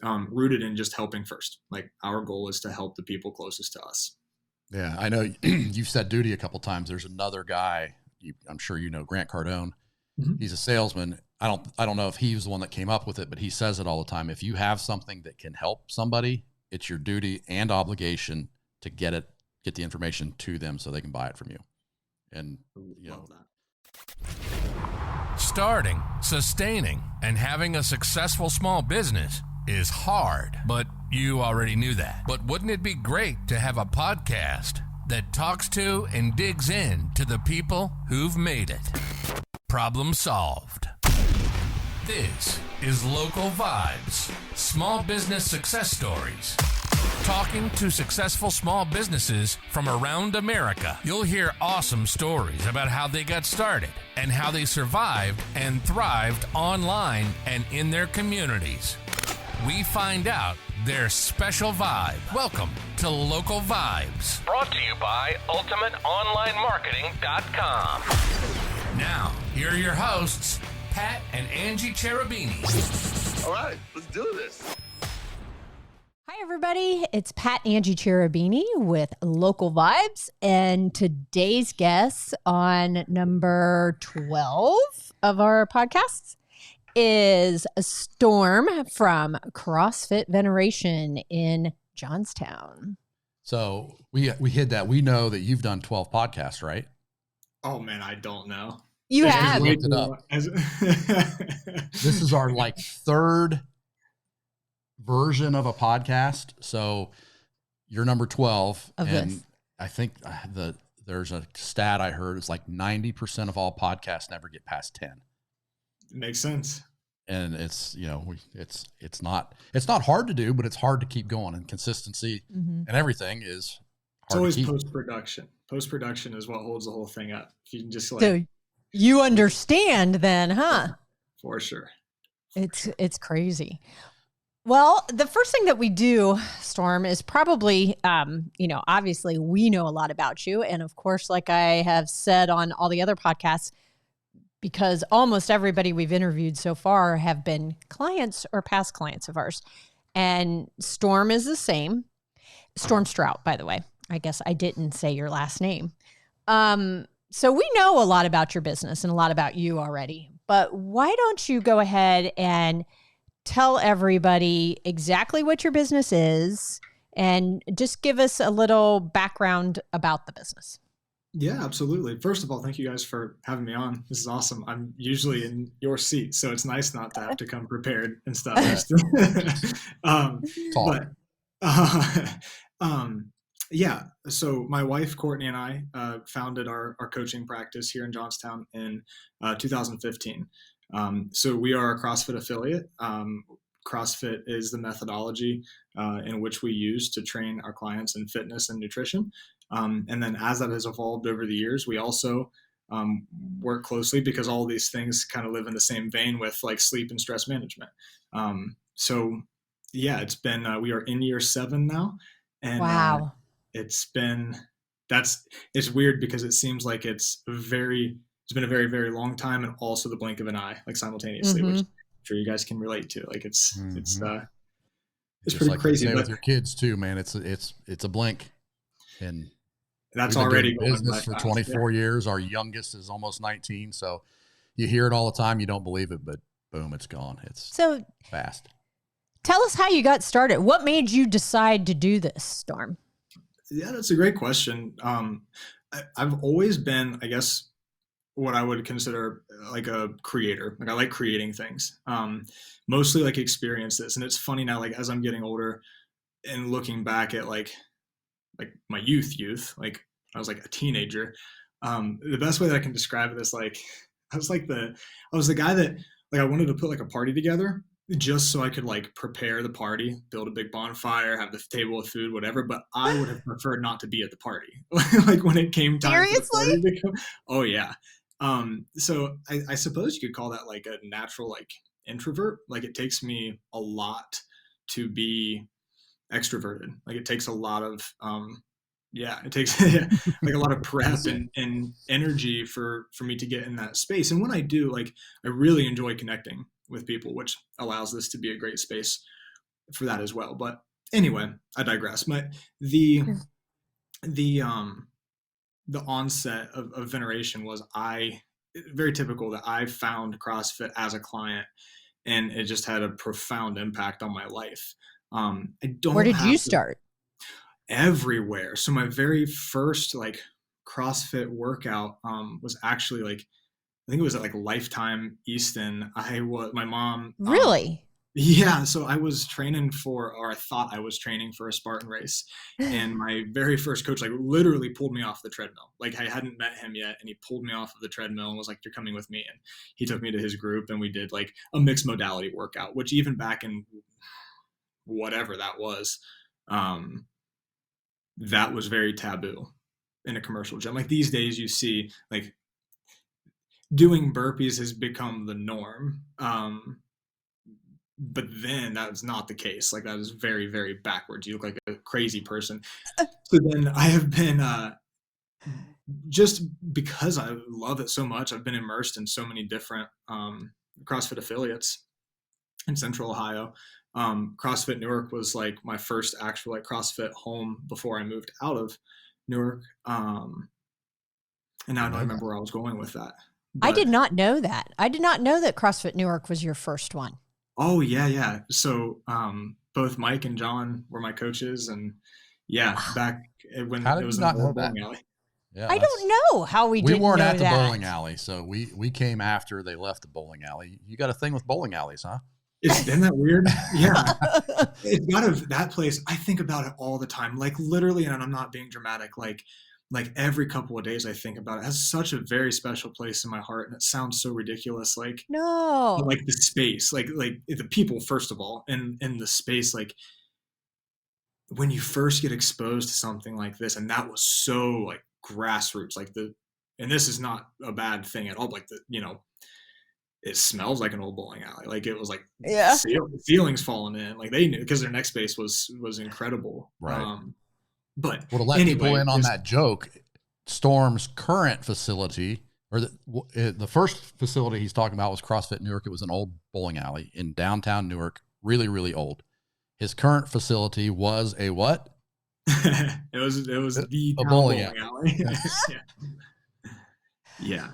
rooted in just helping first. Like our goal is to help the people closest to us. Yeah, I know you've said duty a couple of times. There's another guy, I'm sure you know, Grant Cardone. Mm-hmm. He's a salesman. I don't know if he was the one that came up with it, but he says it all the time. If you have something that can help somebody, it's your duty and obligation to get the information to them so they can buy it from you. And you know that. Starting, sustaining, and having a successful small business is hard, but you already knew that. But wouldn't it be great to have a podcast that talks to and digs in to the people who've made it? Problem solved. This is Local Vibes, small business success stories. Talking to successful small businesses from around America. You'll hear awesome stories about how they got started and how they survived and thrived online and in their communities. We find out their special vibe. Welcome to Local Vibes. Brought to you by UltimateOnlineMarketing.com. Now, here are your hosts, Pat and Angie Cherubini. All right, let's do this. Hi, everybody. It's Pat Angie Cherubini with Local Vibes, and today's guest on number 12 of our podcasts is Storm from CrossFit Veneration in Johnstown. So we hid that. We know that you've done 12 podcasts, right? Oh man, I don't know. You have. Looked it up. This is our third version of a podcast. So you're number 12. Of and this. I think there's a stat I heard. It's like 90% of all podcasts never get past 10. Makes sense. And it's, it's not hard to do, but it's hard to keep going, and consistency and everything is hard. It's always to keep. post-production. Post-production is what holds the whole thing up. If you can just So you understand then, huh? For sure. It's crazy. Well, the first thing that we do, Storm, is probably, obviously we know a lot about you. And of course, like I have said on all the other podcasts, because almost everybody we've interviewed so far have been clients or past clients of ours. And Storm is the same. Storm Strout, by the way. I guess I didn't say your last name. So we know a lot about your business and a lot about you already. But why don't you go ahead and tell everybody exactly what your business is and just give us a little background about the business. Yeah, absolutely. First of all, thank you guys for having me on. This is awesome. I'm usually in your seat, so it's nice not to have to come prepared and stuff. Yeah. So my wife, Courtney, and I founded our coaching practice here in Johnstown in 2015. So we are a CrossFit affiliate. CrossFit is the methodology in which we use to train our clients in fitness and nutrition. And then as that has evolved over the years, we also work closely because all these things kind of live in the same vein with like sleep and stress management. So yeah, it's been, we are in year 7 now. And wow. It's weird because it seems like it's been a very, very long time, and also the blink of an eye, like simultaneously, which I'm sure you guys can relate to. Like it's pretty like crazy. But with your kids too, man, it's a blink. And that's already going business for 24 years. Our youngest is almost 19. So you hear it all the time. You don't believe it, but boom, it's gone. It's so fast. Tell us how you got started. What made you decide to do this, Storm? Yeah, that's a great question. I've always been, I guess, what I would consider like a creator. Like I like creating things, mostly like experiences. And it's funny now, like as I'm getting older and looking back at like my youth, like I was like a teenager. The best way that I can describe it is like, I was the guy that like, I wanted to put like a party together just so I could like prepare the party, build a big bonfire, have the table with food, whatever. But I would have preferred not to be at the party. Like when it came time for the party to come. Oh yeah. So I suppose you could call that like a natural like introvert. Like it takes me a lot to be extroverted. Like it takes a lot of it takes like a lot of prep and energy for me to get in that space. And when I do, like I really enjoy connecting with people, which allows this to be a great space for that as well. But anyway, I digress. The the um the onset of veneration was very typical that I found CrossFit as a client, and it just had a profound impact on my life. I don't Where did you have start? everywhere. So my very first like CrossFit workout was actually like, I think it was at like Lifetime Easton. My mom Really? yeah, so I was training for, or I thought I was training for a Spartan race. And my very first coach, like literally pulled me off the treadmill. Like I hadn't met him yet. And he pulled me off of the treadmill and was like, you're coming with me. And he took me to his group and we did like a mixed modality workout, which even back in whatever that was very taboo in a commercial gym. Like these days you see like doing burpees has become the norm. But then that was not the case. Like that is very, very backwards. You look like a crazy person. So then I have been, just because I love it so much, I've been immersed in so many different CrossFit affiliates in Central Ohio. CrossFit Newark was like my first actual like CrossFit home before I moved out of Newark. And now I don't remember where I was going with that. I did not know that. I did not know that CrossFit Newark was your first one. Oh yeah. So both Mike and John were my coaches, and yeah, back when it was in the old bowling alley. Yeah, I don't know how we weren't know at the that. bowling alley, so we came after they left the bowling alley. You got a thing with bowling alleys, huh? Isn't that weird? Yeah. It's that place. I think about it all the time. Like literally, and I'm not being dramatic, like every couple of days I think about it. It has such a very special place in my heart, and it sounds so ridiculous. Like No. like the space, like the people, first of all, and the space, like when you first get exposed to something like this, and that was so like grassroots, like and this is not a bad thing at all, like it smells like an old bowling alley. Like it was like ceilings falling in, like they knew, because their next space was incredible. Right. But well, to let people in on that joke, Storm's current facility, or the first facility he's talking about, was CrossFit Newark. It was an old bowling alley in downtown Newark, really, really old. His current facility was a what? it was the bowling alley. Yeah.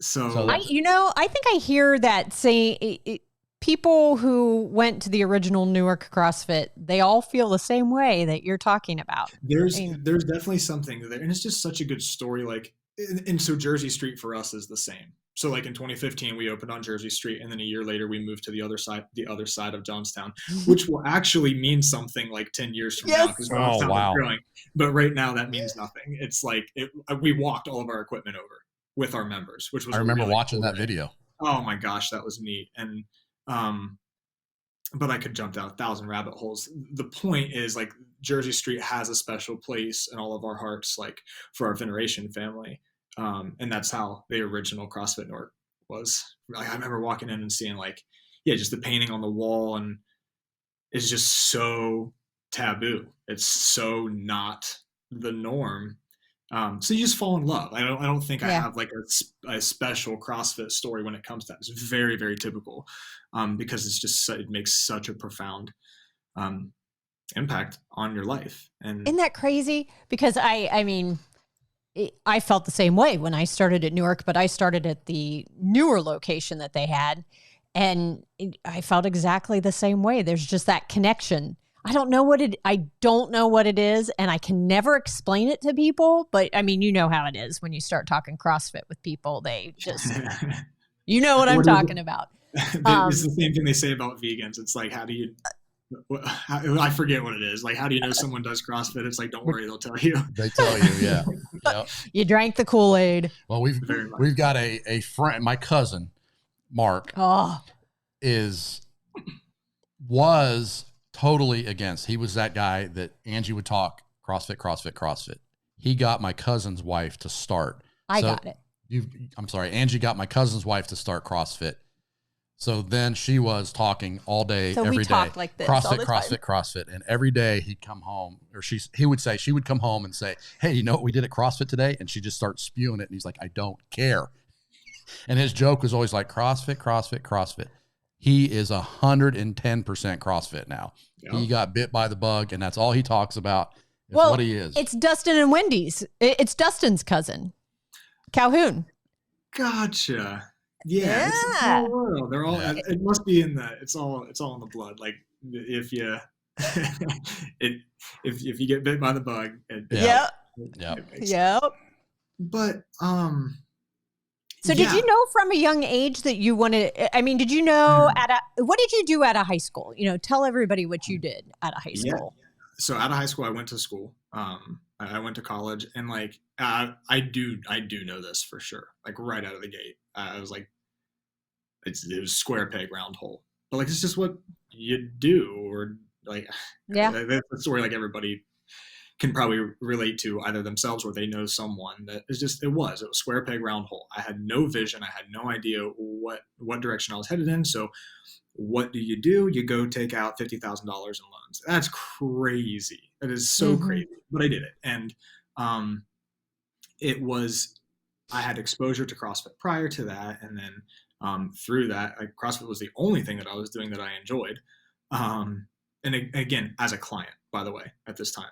So I think I hear that say people who went to the original Newark CrossFit, they all feel the same way that you're talking about. There's definitely something there, and it's just such a good story. Like, and so Jersey Street for us is the same. So like in 2015, we opened on Jersey Street, and then a year later we moved to the other side of Johnstown, which will actually mean something like 10 years from now, because Johnstown is growing. But right now that means nothing. It's like we walked all of our equipment over with our members, which was, I remember really watching cool that video. Oh my gosh, that was neat. And but I could jump down 1,000 rabbit holes. The point is, like, Jersey Street has a special place in all of our hearts, like for our Veneration family. And that's how the original CrossFit Newark was. Like, I remember walking in and seeing just the painting on the wall, and it's just so taboo. It's so not the norm. So you just fall in love. I don't think I have like a special CrossFit story when it comes to that. It's very, very typical, because it's just, it makes such a profound impact on your life. And isn't that crazy? Because I mean, I felt the same way when I started at Newark, but I started at the newer location that they had, and I felt exactly the same way. There's just that connection. I don't know what it is, and I can never explain it to people, but I mean, you know how it is when you start talking CrossFit with people. They just, you know what I'm talking about. It's the same thing they say about vegans. It's like, I forget what it is. Like, how do you know someone does CrossFit? It's like, don't worry, they'll tell you. They tell you, yeah. Yep. You drank the Kool-Aid. Well, we've got a friend, my cousin, Mark, was totally against. He was that guy that Angie would talk CrossFit. He got my cousin's wife to start. Angie got my cousin's wife to start CrossFit. So then she was talking all day, every day. Like this, CrossFit. And every day he'd come home, or she would come home and say, hey, you know what we did at CrossFit today? And she just starts spewing it. And he's like, I don't care. And his joke was always like, CrossFit. He is 110% CrossFit now. Yep. He got bit by the bug, and that's all he talks about. Is Well, what he is. it's Dustin and Wendy's. It's Dustin's cousin, Calhoun. Gotcha. Yeah, it's a small world. They're all. Yeah. It must be in the. It's all in the blood. Like if you, if you get bit by the bug. Yeah. Yep. But So did you know from a young age that you wanted, I mean, did you know what did you do at a high school? You know, tell everybody what you did at a high school. So out of high school, I went to school. I went to college, and like I do know this for sure. Like right out of the gate, I was like, it was square peg round hole. But like it's just what you do, or like that's a story like everybody can probably relate to either themselves or they know someone that is just it was square peg round hole. I had no vision. I had no idea what direction I was headed in. So what do? You go take out $50,000 in loans. That's crazy. That is so crazy. But I did it. And I had exposure to CrossFit prior to that. And then through that, CrossFit was the only thing that I was doing that I enjoyed. And again, as a client, by the way, at this time.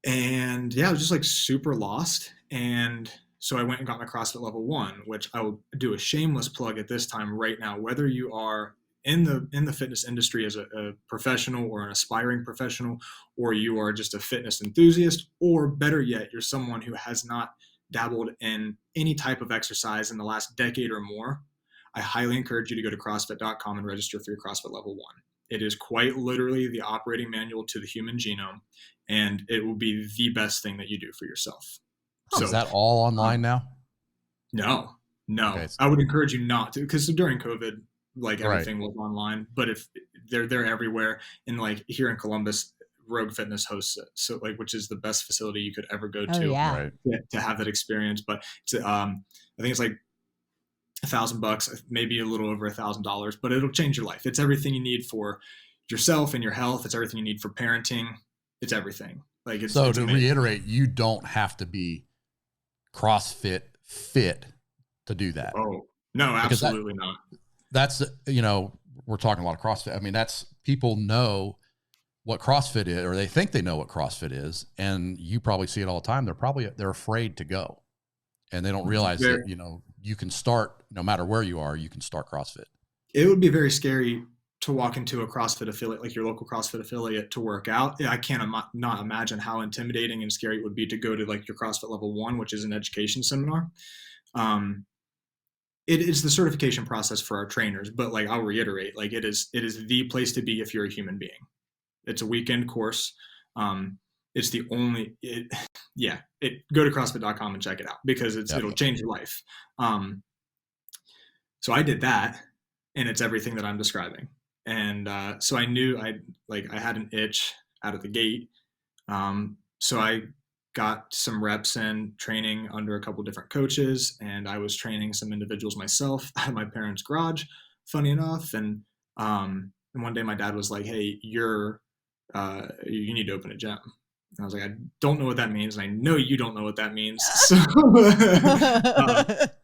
And yeah, I was just like super lost. And so I went and got my CrossFit level 1, which I will do a shameless plug at this time right now, whether you are in the fitness industry as a professional or an aspiring professional, or you are just a fitness enthusiast, or better yet, you're someone who has not dabbled in any type of exercise in the last decade or more, I highly encourage you to go to CrossFit.com and register for your CrossFit level 1. It is quite literally the operating manual to the human genome, and it will be the best thing that you do for yourself. So, is that all online now? No. Okay. I would encourage you not to, because during COVID, like everything was online, but if they're everywhere, and like here in Columbus, Rogue Fitness hosts it, so like which is the best facility you could ever go to to have that experience. But it's, I think it's like $1,000, maybe a little over $1,000, but it'll change your life. It's everything you need for yourself and your health. It's everything you need for parenting. It's everything. Like it's, so it's to amazing. reiterate, you don't have to be CrossFit fit to do that. Oh no, absolutely not. That's, we're talking a lot of CrossFit. I mean, that's, people know what CrossFit is, or they think they know what CrossFit is. And you probably see it all the time. They're afraid to go, and they don't realize that, you can start no matter where you are, you can start CrossFit. It would be very scary to walk into a CrossFit affiliate, like your local CrossFit affiliate, to work out. I can't not imagine how intimidating and scary it would be to go to like your CrossFit level 1, which is an education seminar. It is the certification process for our trainers, but like I'll reiterate, like it is the place to be if you're a human being. It's a weekend course. It's the only, go to CrossFit.com and check it out, because it'll change your life. So I did that, and it's everything that I'm describing. And so I knew I had an itch out of the gate. So I got some reps in training under a couple different coaches, and I was training some individuals myself at my parents' garage, funny enough. And one day my dad was like, "Hey, you need to open a gym." And I was like, "I don't know what that means, and I know you don't know what that means." So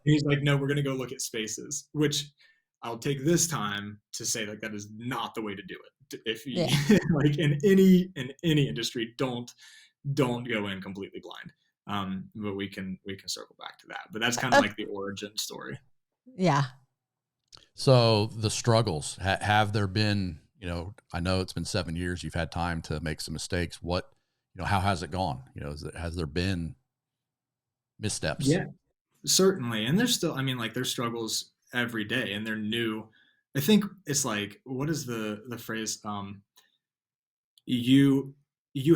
he's like, "No, we're going to go look at spaces," which I'll take this time to say, like, that is not the way to do it. If you like in any industry, don't go in completely blind. But we can circle back to that. But that's kind of like the origin story. Yeah. So the struggles, have there been, I know it's been 7 years, you've had time to make some mistakes. What, how has it gone? Has there been missteps? Yeah, certainly. And there's still, there's struggles every day, and they're new. I think it's like, what is the phrase? You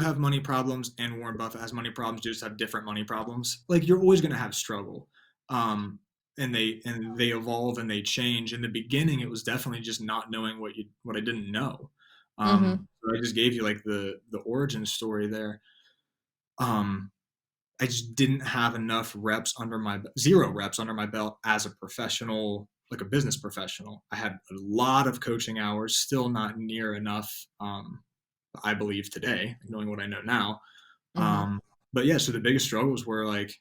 have money problems, and Warren Buffett has money problems. You just have different money problems. Like, you're always going to have struggle. And they evolve and they change. In the beginning, it was definitely just not knowing what I didn't know. So I just gave you like the origin story there. I just didn't have enough reps zero reps under my belt as a professional, like a business professional. I had a lot of coaching hours, still not near enough. I believe today, knowing what I know now. But yeah, so the biggest struggles were like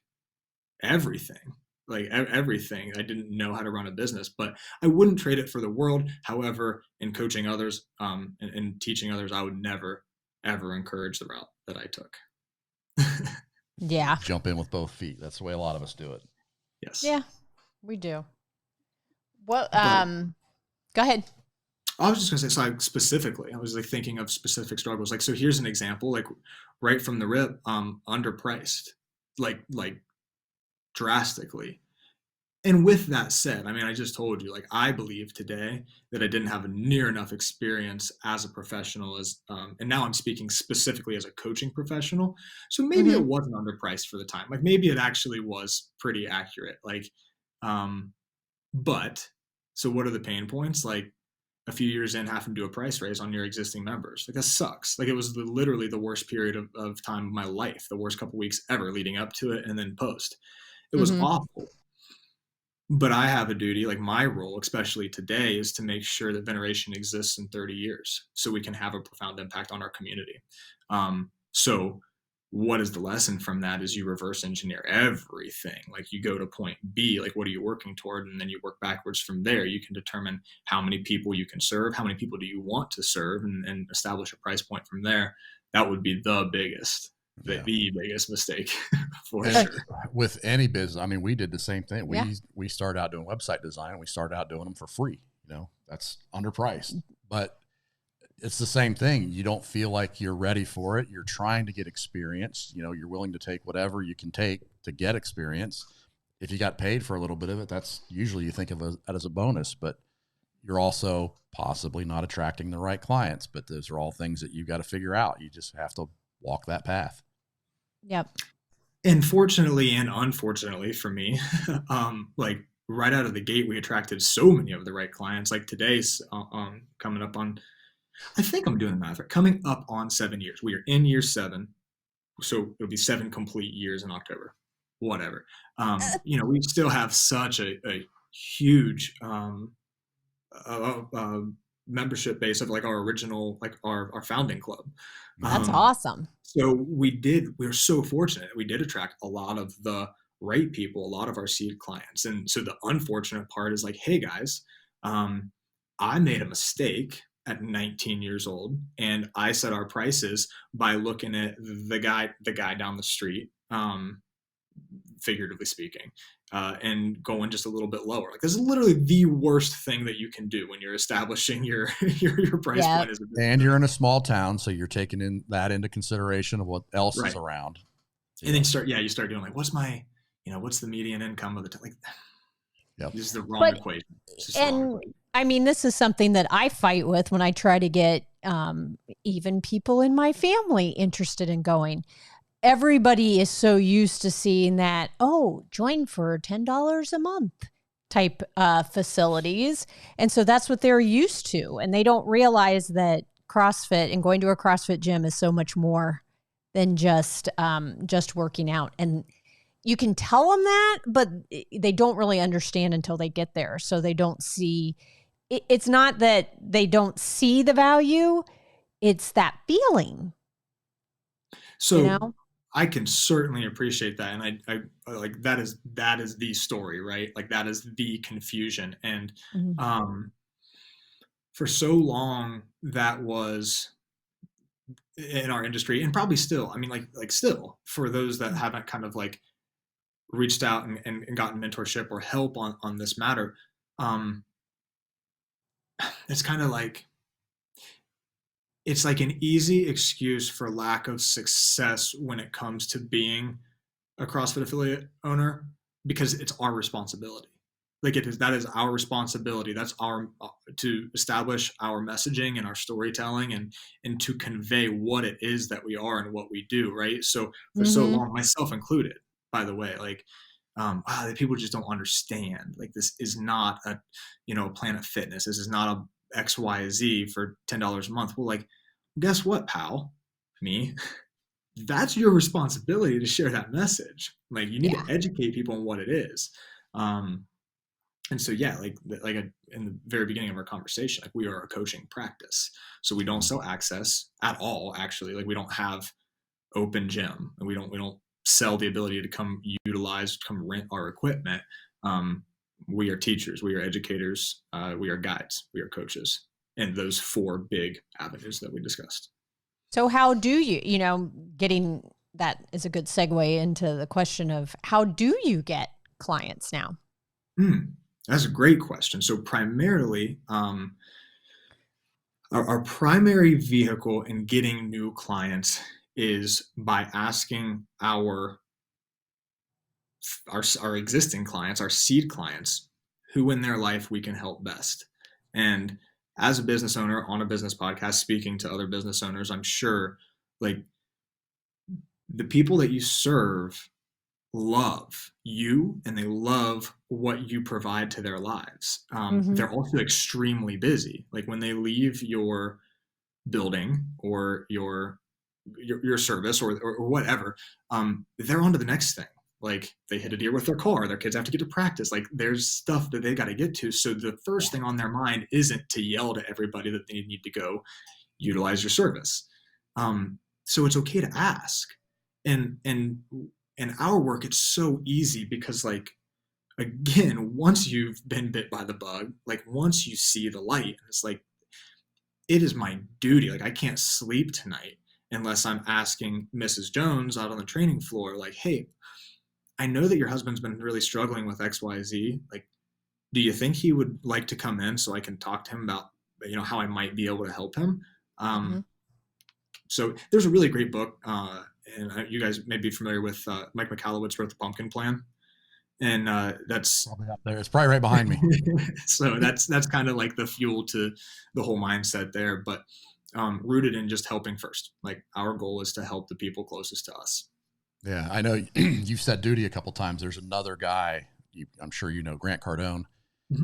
everything. like everything. I didn't know how to run a business, but I wouldn't trade it for the world. However, in coaching others, and teaching others, I would never, ever encourage the route that I took. Yeah. Jump in with both feet. That's the way a lot of us do it. Yes. Yeah, we do. What, But- go ahead. I was just gonna say, so like specifically, I was like thinking of specific struggles. Like, so here's an example, like right from the rip, underpriced, like drastically. And with that said, I mean, I just told you, like, I believe today that I didn't have near enough experience as a professional and now I'm speaking specifically as a coaching professional. So maybe it wasn't underpriced for the time. Like maybe it actually was pretty accurate. Like, but so what are the pain points? Like, a few years in, having to do a price raise on your existing members. Like that sucks. Like it was literally the worst period of time of my life, the worst couple weeks ever leading up to it and then post. It was awful. But I have a duty, like my role, especially today, is to make sure that Veneration exists in 30 years so we can have a profound impact on our community. So what is the lesson from that is you reverse engineer everything. Like you go to point B, like what are you working toward? And then you work backwards from there. You can determine how many people you can serve, how many people do you want to serve, and establish a price point from there. That would be the biggest mistake for And sure. with any business, I mean, we did the same thing. Yeah. We started out doing website design. We started out doing them for free. You know, that's underpriced, but it's the same thing. You don't feel like you're ready for it. You're trying to get experience. You know, you're willing to take whatever you can take to get experience. If you got paid for a little bit of it, that's usually you think of that as a bonus, but you're also possibly not attracting the right clients. But those are all things that you got to figure out. You just have to walk that path. Yep. And fortunately and unfortunately for me, like right out of the gate, we attracted so many of the right clients. Like today's coming up on, I think I'm doing the math right, coming up on 7 years. We are in year 7. So it'll be 7 complete years in October, whatever. You know, we still have such a huge membership base of like our original, like our founding club. That's awesome. So we're so fortunate. We did attract a lot of the right people, a lot of our seed clients. And so the unfortunate part is like, hey guys, I made a mistake at 19 years old and I set our prices by looking at the guy down the street, figuratively speaking, and going just a little bit lower. Like this is literally the worst thing that you can do when you're establishing your price point as a business. And you're in a small town, so you're taking into consideration of what else is around. And then you start doing like, what's the median income of the like, yep. This is the wrong equation. I mean, this is something that I fight with when I try to get even people in my family interested in going. Everybody is so used to seeing that, join for $10 a month type facilities. And so that's what they're used to. And they don't realize that CrossFit and going to a CrossFit gym is so much more than just working out. And you can tell them that, but they don't really understand until they get there. So they don't see, it's not that they don't see the value, it's that feeling. So you know? I can certainly appreciate that. And I like, that is the story, right? Like that is the confusion. And, for so long that was in our industry and probably still, I mean, like still for those that haven't kind of like reached out and gotten mentorship or help on this matter. It's kind of like, it's like an easy excuse for lack of success when it comes to being a CrossFit affiliate owner, because it's our responsibility. Like that is our responsibility. That's to establish our messaging and our storytelling and to convey what it is that we are and what we do. Right. So for so long, myself included, by the way, like, people just don't understand. Like this is not a Planet Fitness. This is not a XYZ for $10 a month. Well, like, guess what, pal? Me, that's your responsibility to share that message. Like you need to educate people on what it is. And so, in the very beginning of our conversation, like we are a coaching practice. So we don't sell access at all. Actually, like we don't have open gym and we don't sell the ability to come rent our equipment. We are teachers, we are educators, we are guides, we are coaches, and those four big avenues that we discussed. So how do you, getting that is a good segue into the question of how do you get clients now? That's a great question. So primarily, our primary vehicle in getting new clients is by asking our existing clients, our seed clients, who in their life we can help best. And as a business owner on a business podcast, speaking to other business owners, I'm sure like the people that you serve love you and they love what you provide to their lives. They're also extremely busy. Like when they leave your building or your service or whatever, they're on to the next thing. Like they hit a deer with their car, their kids have to get to practice. Like there's stuff that they got to get to. So the first thing on their mind isn't to yell to everybody that they need to go utilize your service. So it's okay to ask. And in our work, it's so easy because like, again, once you've been bit by the bug, like once you see the light, it's like, it is my duty. Like I can't sleep tonight unless I'm asking Mrs. Jones out on the training floor, like, hey, I know that your husband's been really struggling with XYZ. Like, do you think he would like to come in so I can talk to him about, how I might be able to help him? So there's a really great book, and you guys may be familiar with Mike Michalowicz wrote The Pumpkin Plan. And that's probably up there. It's probably right behind me. So that's kind of like the fuel to the whole mindset there, but rooted in just helping first. Like our goal is to help the people closest to us. Yeah, I know you've said duty a couple times. There's another guy, I'm sure you know, Grant Cardone.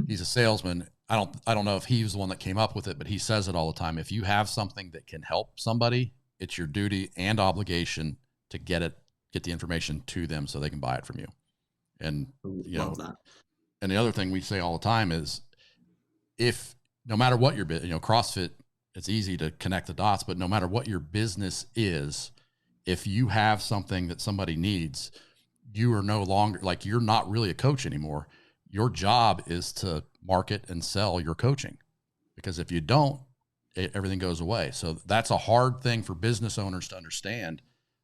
He's a salesman. I don't know if he was the one that came up with it, but he says it all the time. If you have something that can help somebody, it's your duty and obligation to get the information to them so they can buy it from you. And Love that. And the other thing we say all the time is, if no matter what your CrossFit, it's easy to connect the dots, but no matter what your business is, if you have something that somebody needs, you are no longer, like, you're not really a coach anymore. Your job is to market and sell your coaching, because if you don't, everything goes away. So that's a hard thing for business owners to understand,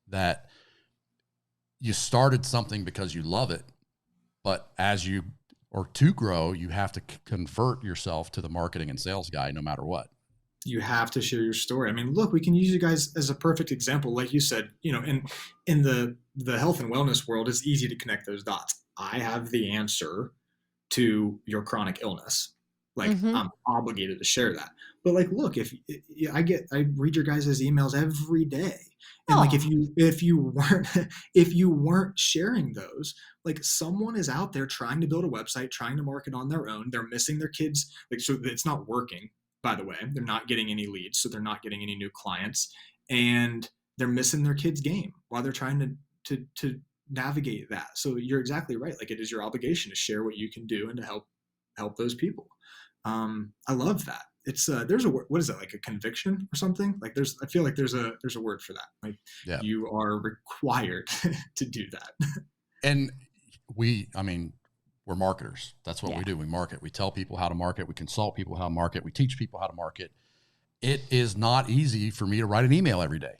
that you started something because you love it, but to grow, you have to convert yourself to the marketing and sales guy no matter what. You have to share your story. I mean, look, we can use you guys as a perfect example. Like you said, in the health and wellness world, it's easy to connect those dots. I have the answer to your chronic illness. Like I'm obligated to share that. But like, look, if I read your guys' emails every day. And like, if you weren't sharing those, like someone is out there trying to build a website, trying to market on their own. They're missing their kids. Like, so it's not working, by the way. They're not getting any leads. So they're not getting any new clients, and they're missing their kids' game while they're trying to navigate that. So you're exactly right. Like, it is your obligation to share what you can do and to help those people. I love that. It's there's a word, what is it, like a conviction or something? Like I feel like there's a word for that. Like you are required to do that. And we're marketers. That's what we do. We market. We tell people how to market. We consult people how to market. We teach people how to market. It is not easy for me to write an email every day,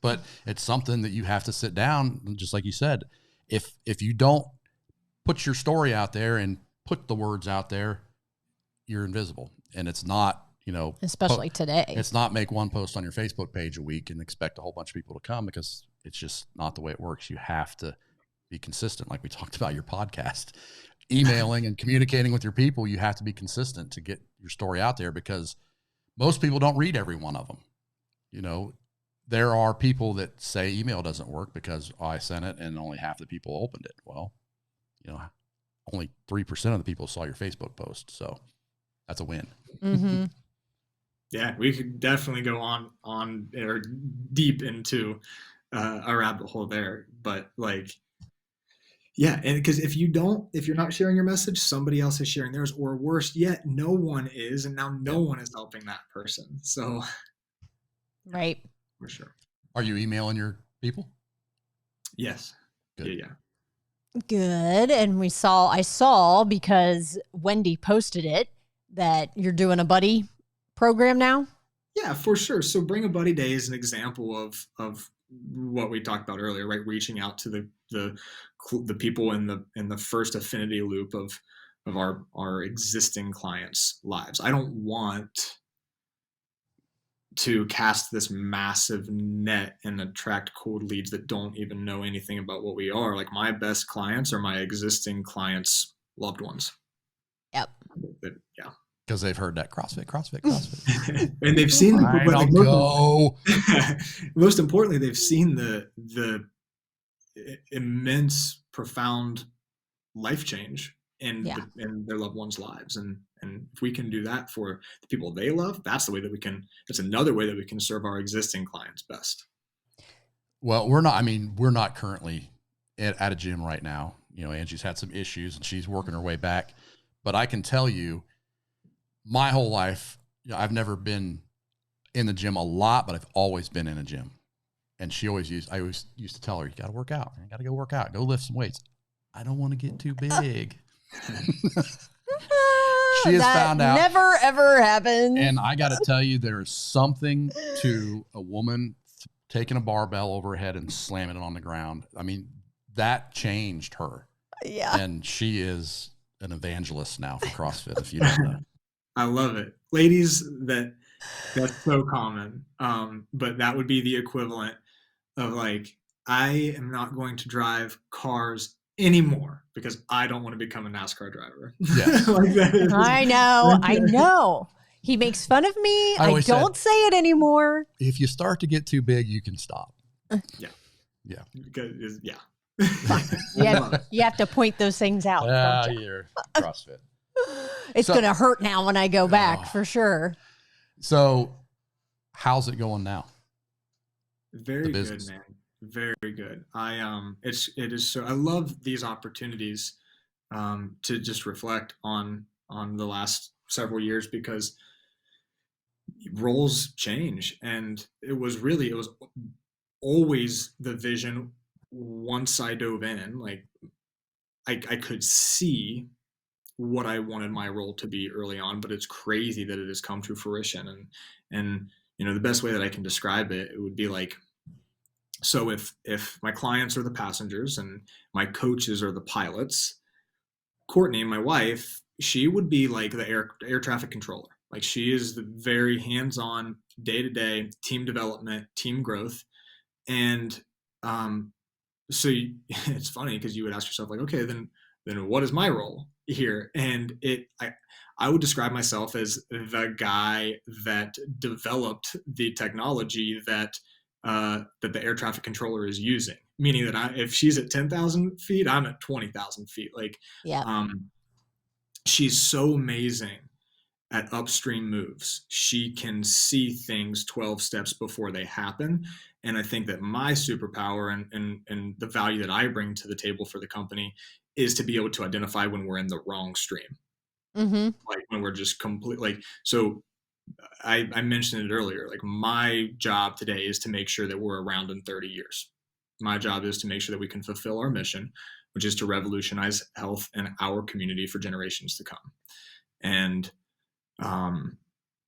but it's something that you have to sit down. Just like you said, if you don't put your story out there and put the words out there, you're invisible. And it's not, especially today, it's not make one post on your Facebook page a week and expect a whole bunch of people to come, because it's just not the way it works. You have to be consistent. Like we talked about your podcast, emailing and communicating with your people. You have to be consistent to get your story out there, because most people don't read every one of them. There are people that say email doesn't work because I sent it and only half the people opened it. Well, only 3% of the people saw your Facebook post. So that's a win. Mm-hmm. Yeah, we could definitely go on or deep into a rabbit hole there. But like, yeah, and because if you're not sharing your message, somebody else is sharing theirs, or worse yet, no one is, and now no one is helping that person. So, right, for sure. Are you emailing your people? Yes. Good. Yeah. Good. And I saw because Wendy posted it that you're doing a buddy program now. Yeah, for sure. So Bring a Buddy Day is an example of what we talked about earlier, right? Reaching out to the people in the first affinity loop of our existing clients' lives. I don't want to cast this massive net and attract cold leads that don't even know anything about what we are. Like, my best clients are my existing clients' loved ones. Yep. Yeah. Because they've heard that CrossFit. And they've seen I don't go. Most importantly, they've seen the immense, profound life change in their loved ones' lives. And if we can do that for the people they love, that's another way that we can serve our existing clients best. Well, we're not currently at a gym right now. You know, Angie's had some issues and she's working her way back, but I can tell you my whole life, I've never been in the gym a lot, but I've always been in a gym. And I always used to tell her, you got to work out. You got to go work out, go lift some weights. I don't want to get too big. She has found out. Never, ever happened. And I got to tell you, there is something to a woman taking a barbell over her head and slamming it on the ground. I mean, that changed her. Yeah. And she is an evangelist now for CrossFit, if you don't know. I love it. Ladies, that's so common. But that would be the equivalent of, like, I am not going to drive cars anymore because I don't want to become a NASCAR driver. Yes. Like that. I know. He makes fun of me. I don't say it anymore. If you start to get too big, you can stop. Yeah. Yeah. Yeah. You have to point those things out. You're CrossFit. It's going to hurt now when I go back, for sure. So how's it going now? Very good, man. Very good. It is so, I love these opportunities to just reflect on the last several years, because roles change, and it was always the vision once I dove in. Like, I could see what I wanted my role to be early on, but it's crazy that it has come to fruition. And you know, the best way that I can describe it would be like, so if my clients are the passengers and my coaches are the pilots, Courtney, my wife, she would be like the air traffic controller. Like, she is the very hands-on, day-to-day team development, team growth. And so it's funny because you would ask yourself, like, okay, then what is my role here? And I would describe myself as the guy that developed the technology that the air traffic controller is using. Meaning that if she's at 10,000 feet, I'm at 20,000 feet. Like, she's so amazing at upstream moves. She can see things 12 steps before they happen. And I think that my superpower and the value that I bring to the table for the company is to be able to identify when we're in the wrong stream. Mm-hmm. Like, when we're just so I mentioned it earlier, like, my job today is to make sure that we're around in 30 years. My job is to make sure that we can fulfill our mission, which is to revolutionize health in our community for generations to come. And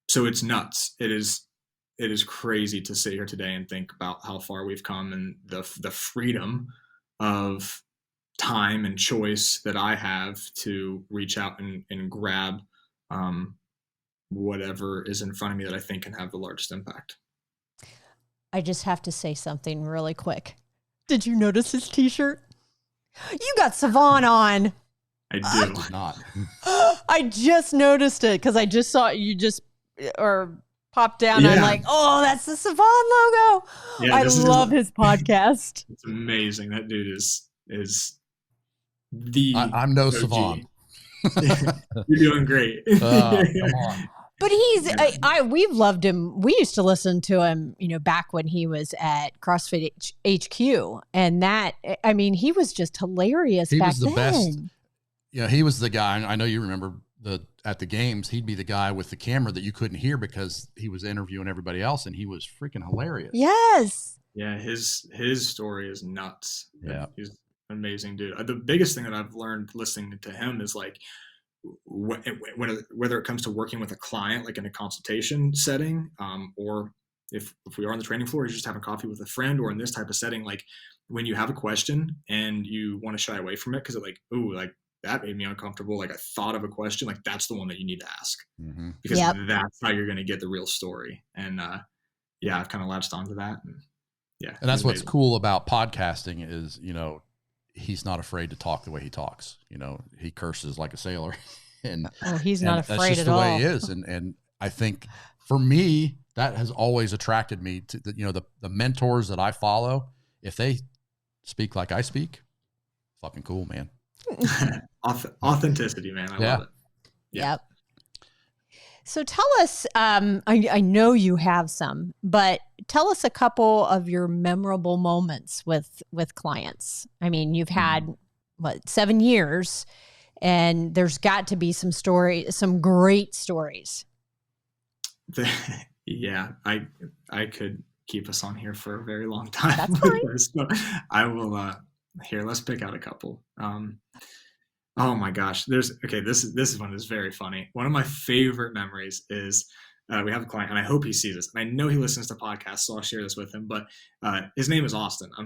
so it's nuts. It is crazy to sit here today and think about how far we've come, and the freedom of time and choice that I have to reach out and grab whatever is in front of me that I think can have the largest impact. I just have to say something really quick. Did you notice his t-shirt? You got Savon on. I do. I did not. I just noticed it because I just saw it. You just popped down. Yeah. I'm like, oh, that's the Savon logo. Yeah, I love his podcast. It's amazing. That dude is I'm no Savon. You're doing great. Come on. But we've loved him. We used to listen to him, back when he was at CrossFit HQ, and he was just hilarious. He was the best. Yeah, he was the guy. I know you remember at the games, he'd be the guy with the camera that you couldn't hear because he was interviewing everybody else, and he was freaking hilarious. Yes. Yeah, his story is nuts. Yeah, amazing dude. The biggest thing that I've learned listening to him is like, whether it comes to working with a client, like in a consultation setting, or if we are on the training floor, you're just having coffee with a friend, or in this type of setting, like when you have a question and you want to shy away from it because it like, ooh, like that made me uncomfortable. Like I thought of a question, like that's the one that you need to ask because that's how you're going to get the real story. And yeah, I've kind of latched onto that. And yeah. And that's what's cool about podcasting is, you know, he's not afraid to talk the way he talks. You know, he curses like a sailor, and he's not afraid that's just at the all. way he is. And I think for me, that has always attracted me to the, you know, the mentors that I follow. If they speak like I speak, fucking cool, man. Authenticity, man. I love it. Yeah. Yep. So tell us, I know you have some, but tell us a couple of your memorable moments with clients. I mean, you've had, 7 years, and there's got to be some great stories. Yeah, I could keep us on here for a very long time. That's fine. So I will, here, let's pick out a couple. Oh my gosh. This one is very funny. One of my favorite memories is we have a client, and I hope he sees this. And I know he listens to podcasts, so I'll share this with him. But his name is Austin. I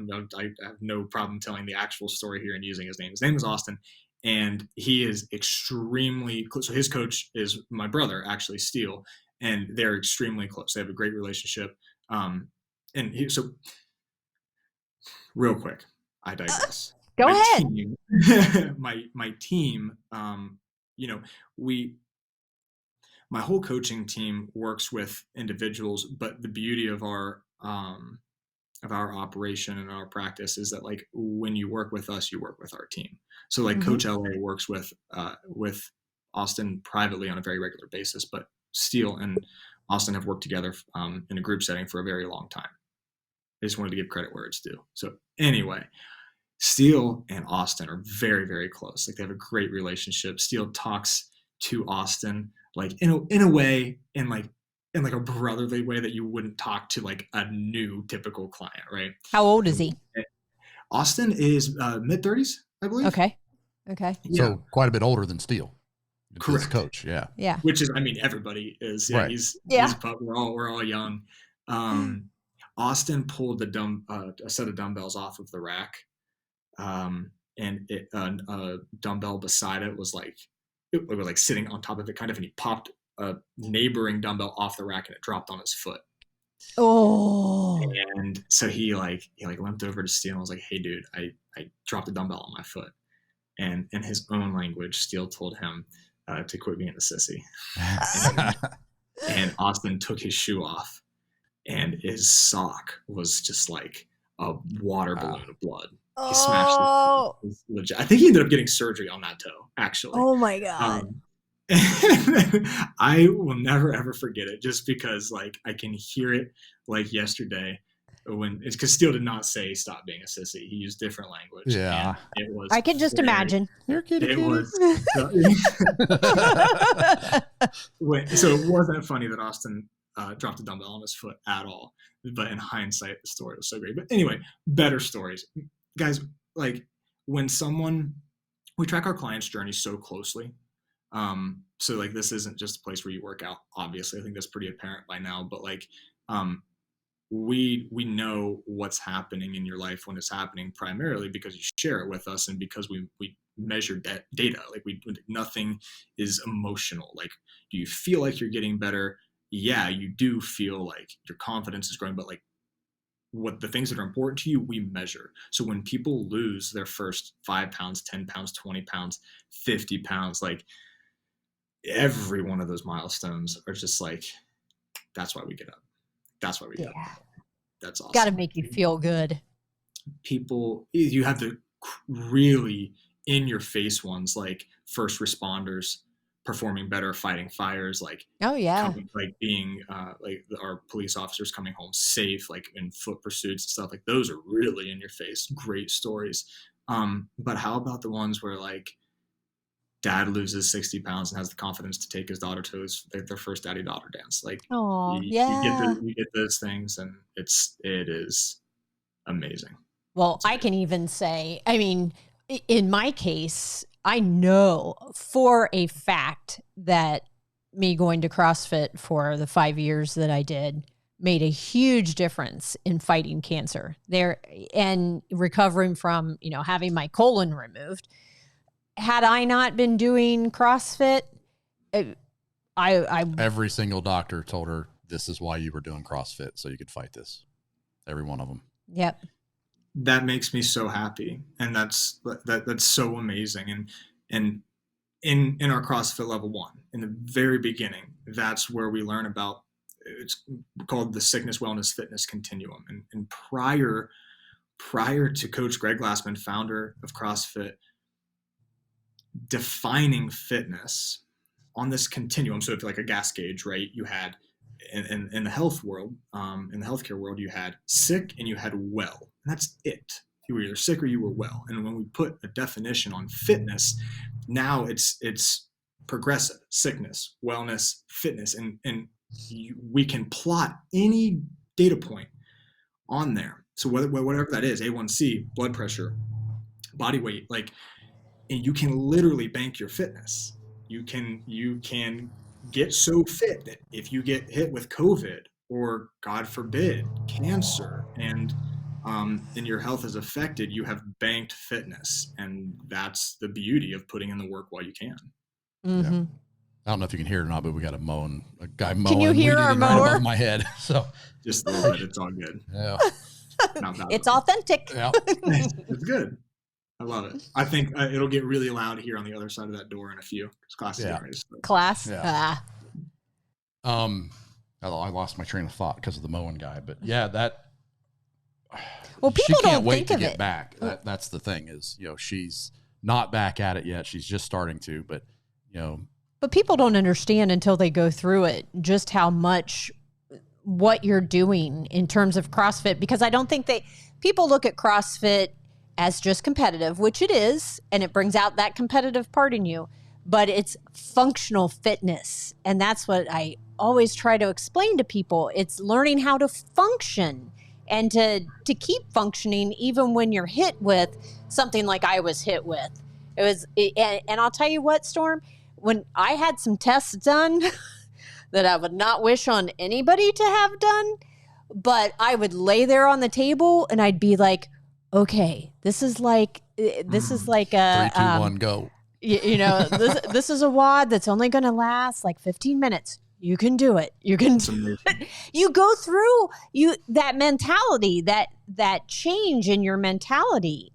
have no problem telling the actual story here and using his name. His name is Austin, and he is extremely close. So his coach is my brother, actually, Steele, and they're extremely close. They have a great relationship. So real quick, I digress. Go ahead. My team, you know, my whole coaching team works with individuals, but the beauty of our operation and our practice is that like when you work with us, you work with our team. So like Coach LA works with Austin privately on a very regular basis, but Steele and Austin have worked together in a group setting for a very long time. I just wanted to give credit where it's due. So anyway, Steele and Austin are very, very close. Like they have a great relationship. Steele talks to Austin like in a way, in a brotherly way that you wouldn't talk to like a new typical client, right? How old is he? Austin is mid-30s, I believe. Okay. Yeah. So quite a bit older than Steele. Correct. His coach, yeah. Yeah. Which is, I mean, everybody is. Yeah, right. He's but we're all young. Austin pulled a set of dumbbells off of the rack. And a dumbbell beside it was like sitting on top of it kind of, and he popped a neighboring dumbbell off the rack and it dropped on his foot. Oh. And so he limped over to Steele and was like, "Hey dude, I dropped a dumbbell on my foot." And in his own language, Steele told him to quit being a sissy. And Austin took his shoe off, and his sock was just like a water balloon of blood. He smashed his legit. I think he ended up getting surgery on that toe, actually. Oh my God. I will never ever forget it, just because like I can hear it like yesterday when it's because Steele did not say stop being a sissy. He used different language. Yeah. It was I can just imagine. You're kidding. It was so it wasn't funny that Austin dropped a dumbbell on his foot at all. But in hindsight, the story was so great. But anyway, better stories. Guys, like when we track our clients' journey so closely. So like this isn't just a place where you work out. Obviously, I think that's pretty apparent by now. But like, we know what's happening in your life when it's happening, primarily because you share it with us and because we measure data. Like nothing is emotional. Like, do you feel like you're getting better? Yeah, you do feel like your confidence is growing, but like what the things that are important to you, we measure. So when people lose their first 5 pounds, 10 pounds, 20 pounds, 50 pounds, like every one of those milestones are just like, that's why we get up. That's why we get up. That's awesome. Got to make you feel good. People, you have the really in your face ones, like first responders performing better, fighting fires, like being like our police officers coming home safe, like in foot pursuits and stuff. Like those are really in your face, great stories. But how about the ones where like dad loses 60 pounds and has the confidence to take his daughter to their first daddy-daughter dance? Like you get those things, and it is amazing. Well, I can even say, I mean, in my case, I know for a fact that me going to CrossFit for the 5 years that I did made a huge difference in fighting cancer there and recovering from, having my colon removed. Had I not been doing CrossFit, I Every single doctor told her this is why you were doing CrossFit, so you could fight this. Every one of them. Yep. That makes me so happy, and that's so amazing. And in our CrossFit level 1, in the very beginning, that's where we learn about, it's called the Sickness, Wellness, Fitness Continuum. And prior to Coach Greg Glassman, founder of CrossFit, defining fitness on this continuum, so if like a gas gauge, right, you had in the health world, in the healthcare world, you had sick and you had well, and that's it. You were either sick or you were well. And when we put a definition on fitness, now it's progressive: sickness, wellness, fitness, and we can plot any data point on there. So whatever that is, A1C, blood pressure, body weight, like, and you can literally bank your fitness. You can get so fit that if you get hit with COVID or, God forbid, cancer, and your health is affected, you have banked fitness. And that's the beauty of putting in the work while you can. Mm-hmm. Yeah. I don't know if you can hear it or not, but we got a guy mowing. Can you hear our mower? Right above my head. So just a little bit. It's all good. Yeah. It's authentic. Yeah. It's good. I love it. I think it'll get really loud here on the other side of that door in a few. It's class. Yeah. Class. Yeah. I lost my train of thought because of the mowing guy, but yeah, that. Well, people she can't don't wait think to of get it. back. That's the thing is, she's not back at it yet. She's just starting to, but But people don't understand until they go through it just how much what you're doing in terms of CrossFit, because I don't think people look at CrossFit as just competitive, which it is, and it brings out that competitive part in you, but it's functional fitness. And that's what I always try to explain to people. It's learning how to function and to keep functioning even when you're hit with something like I was hit with. And I'll tell you what, Storm, when I had some tests done that I would not wish on anybody to have done, but I would lay there on the table and I'd be like, okay, this is like a 3, 2, 1, go. This is a WOD that's only going to last like 15 minutes. You can do it. You can do it. You go through that mentality, that change in your mentality.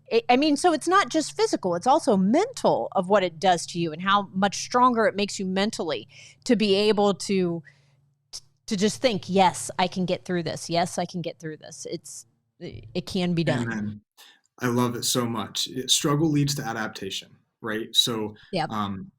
So it's not just physical, it's also mental of what it does to you and how much stronger it makes you mentally to be able to just think, yes, I can get through this. Yes, I can get through this. It can be done. Amen. I love it so much. Struggle leads to adaptation, right? So, yep.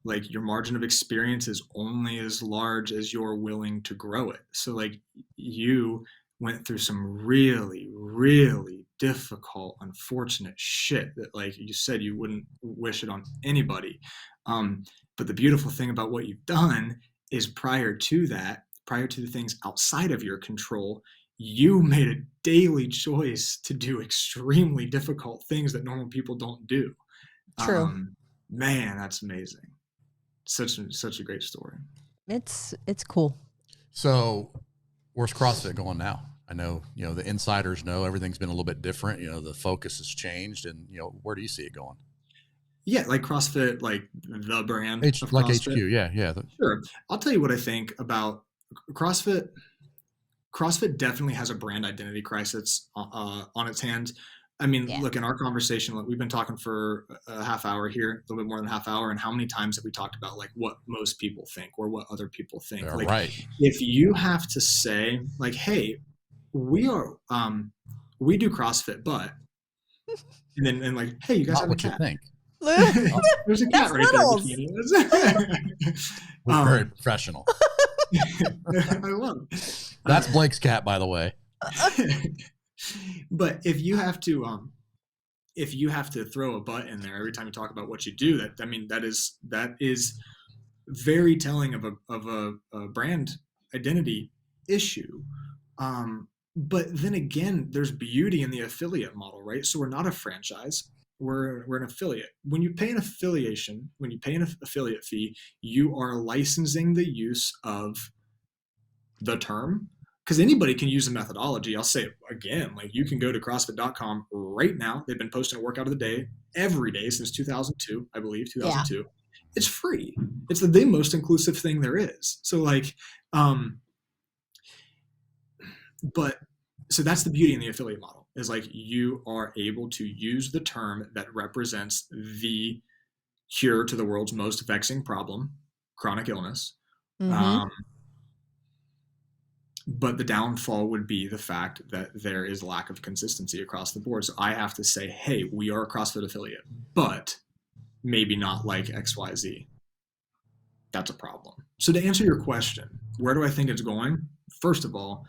Like your margin of experience is only as large as you're willing to grow it. So like you went through some really, really difficult, unfortunate shit that, like you said, you wouldn't wish it on anybody. But the beautiful thing about what you've done is prior to the things outside of your control, you made a daily choice to do extremely difficult things that normal people don't do. True. Man, that's amazing. Such a great story. It's cool. So where's CrossFit going now? I know, the insiders know everything's been a little bit different. The focus has changed, and where do you see it going? Yeah, like CrossFit, like the brand of like CrossFit. HQ, yeah. Sure. I'll tell you what I think about CrossFit. CrossFit definitely has a brand identity crisis on its hands. I mean, Look, in our conversation, we've been talking for a half hour here, a little bit more than a half hour. And how many times have we talked about like what most people think or what other people think? Yeah, like, right. If you have to say like, hey, we do CrossFit, but, and like, hey, you guys have a cat. You think? There's a cat right there. We're very professional. I love it. That's Blake's cat, by the way. But if you have to throw a butt in there every time you talk about what you do, that is very telling of a brand identity issue. But then again, there's beauty in the affiliate model, right? So we're not a franchise. We're an affiliate. When you pay an affiliate fee, you are licensing the use of the term, because anybody can use the methodology. I'll say it again, like you can go to CrossFit.com right now. They've been posting a workout of the day every day since 2002, I believe, 2002. Yeah. It's free. It's the most inclusive thing there is. So like, but so that's the beauty in the affiliate model, is like you are able to use the term that represents the cure to the world's most vexing problem, chronic illness. Mm-hmm. But the downfall would be the fact that there is lack of consistency across the board. So I have to say, hey, we are a CrossFit affiliate, but maybe not like XYZ. That's a problem. So to answer your question, where do I think it's going? First of all,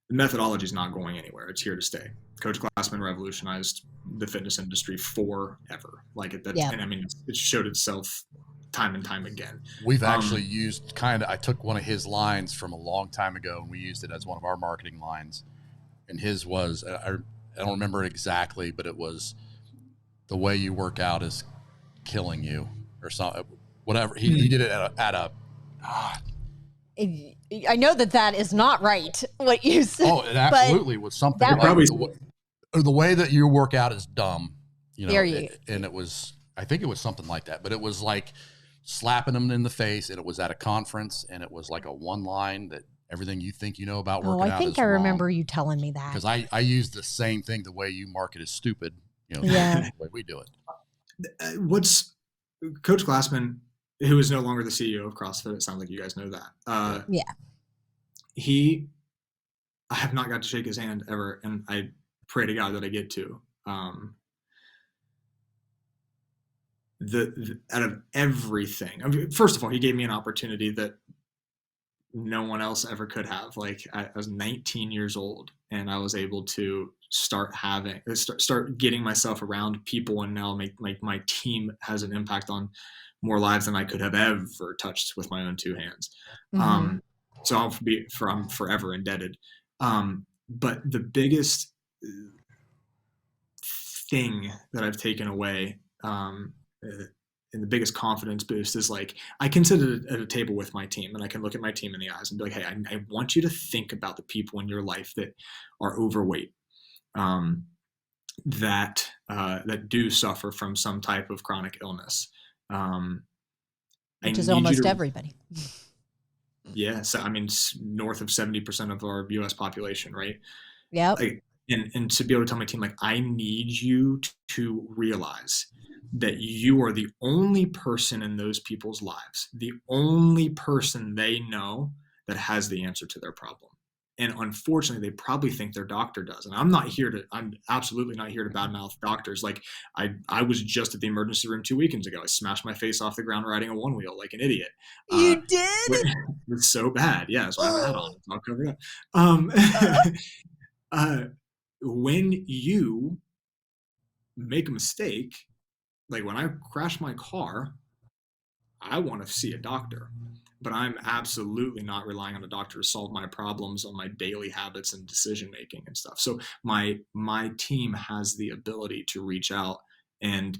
the methodology is not going anywhere. It's here to stay. Coach Glassman revolutionized the fitness industry forever. Like it, yeah. And I mean, it showed itself time and time again. We've actually used I took one of his lines from a long time ago and we used it as one of our marketing lines. And his was, I don't remember it exactly, but it was, the way you work out is killing you or something, whatever. He did it I know that is not right, what you said. Oh, it absolutely was something like the way that you work out is dumb, you know, and it was, I think it was something like that, but it was like slapping them in the face, and it was at a conference, and it was like a one line that everything you think you know about working out. I think I remember you telling me that. Because I use the same thing. The way you market is stupid, you know, the way we do it. What's Coach Glassman, who is no longer the CEO of CrossFit, it sounds like you guys know that. I have not got to shake his hand ever, and I pray to God that I get to. Out of everything, I mean, first of all, he gave me an opportunity that no one else ever could have. Like I was 19 years old and I was able to start getting myself around people, and now make my team has an impact on more lives than I could have ever touched with my own two hands. Mm-hmm. So I'm forever indebted. But the biggest thing that I've taken away, and the biggest confidence boost is like, I can sit at a table with my team and I can look at my team in the eyes and be like, hey, I want you to think about the people in your life that are overweight, that do suffer from some type of chronic illness. Which is almost everybody. Yeah. So, I mean, north of 70% of our US population, right? Yeah. And to be able to tell my team, like, I need you to realize that you are the only person in those people's lives, the only person they know that has the answer to their problem. And unfortunately, they probably think their doctor does. And I'm absolutely not here to badmouth doctors. Like I was just at the emergency room 2 weekends ago. I smashed my face off the ground riding a one wheel like an idiot. You did? It was so bad. Yeah. So I have a hat on. I'll cover it up. When you make a mistake, like when I crash my car, I want to see a doctor, but I'm absolutely not relying on a doctor to solve my problems on my daily habits and decision-making and stuff. So my team has the ability to reach out and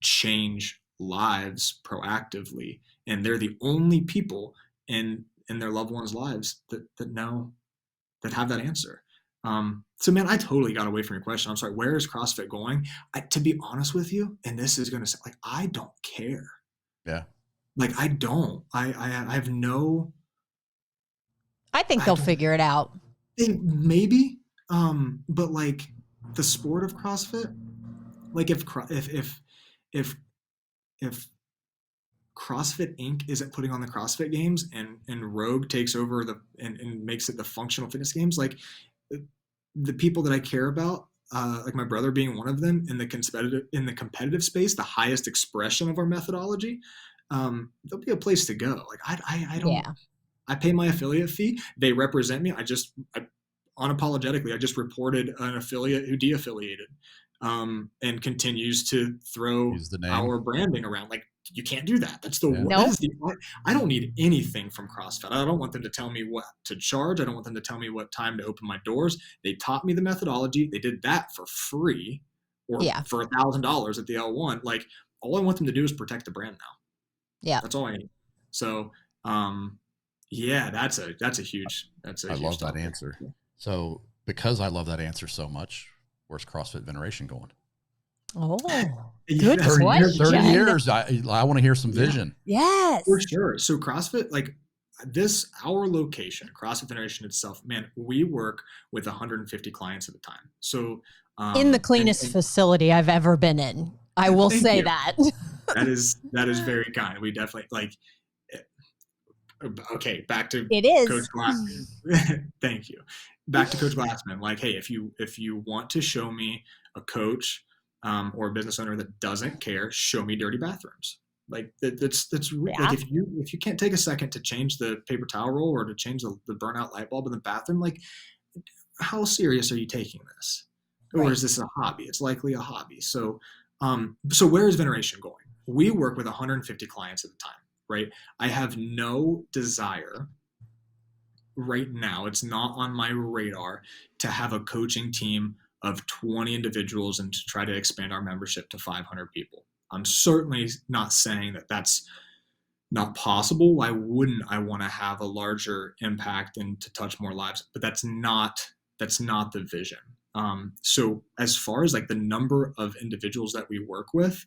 change lives proactively. And they're the only people in their loved ones' lives that have that answer. So man, I totally got away from your question. I'm sorry. Where is CrossFit going? To be honest with you, and this is going to sound like, I don't care. Yeah. Like I don't, I have no. I think they'll figure it out. Maybe. But like the sport of CrossFit, like if CrossFit Inc. isn't putting on the CrossFit Games and Rogue takes over and makes it the functional fitness games, like the people that I care about, like my brother being one of them, in the competitive space, the highest expression of our methodology, there'll be a place to go. Like I don't. Yeah. I pay my affiliate fee. They represent me. I unapologetically, I just reported an affiliate who de-affiliated. and continues to throw Use the name. our branding around. Like, you can't do that. That's the Yeah. that is the I don't need anything from CrossFit. I don't want them to tell me what to charge. I don't want them to tell me what time to open my doors. They taught me the methodology. They did that for free or Yeah. for $1,000 at the L1. Like, all I want them to do is protect the brand now. Yeah. That's all I need. So, yeah, that's a huge I love that topic. answer. So because I love that answer so much, where's CrossFit Veneration going? Oh, Yeah, good 30 years, question. 30 years. I want to hear some vision. Yes. For sure. So CrossFit, like our location, CrossFit Veneration itself, man, we work with 150 clients at a time. So In the cleanest facility I've ever been in. I will Thank say you. that. that is very kind. We definitely like. Okay, back to It is. Coach Glassman. Thank you. Back to Coach Glassman. Like, hey, if you want to show me a coach or a business owner that doesn't care, show me dirty bathrooms. Like that's like if you can't take a second to change the paper towel roll or to change the burnout light bulb in the bathroom, like, how serious are you taking this? Or is this a hobby? It's likely a hobby. So so where is Veneration going? We work with 150 clients at a time, right? I have no desire right now, it's not on my radar, to have a coaching team of 20 individuals and to try to expand our membership to 500 people. I'm certainly not saying that that's not possible. Why wouldn't I want to have a larger impact and to touch more lives? But that's not the vision. So as far as like the number of individuals that we work with,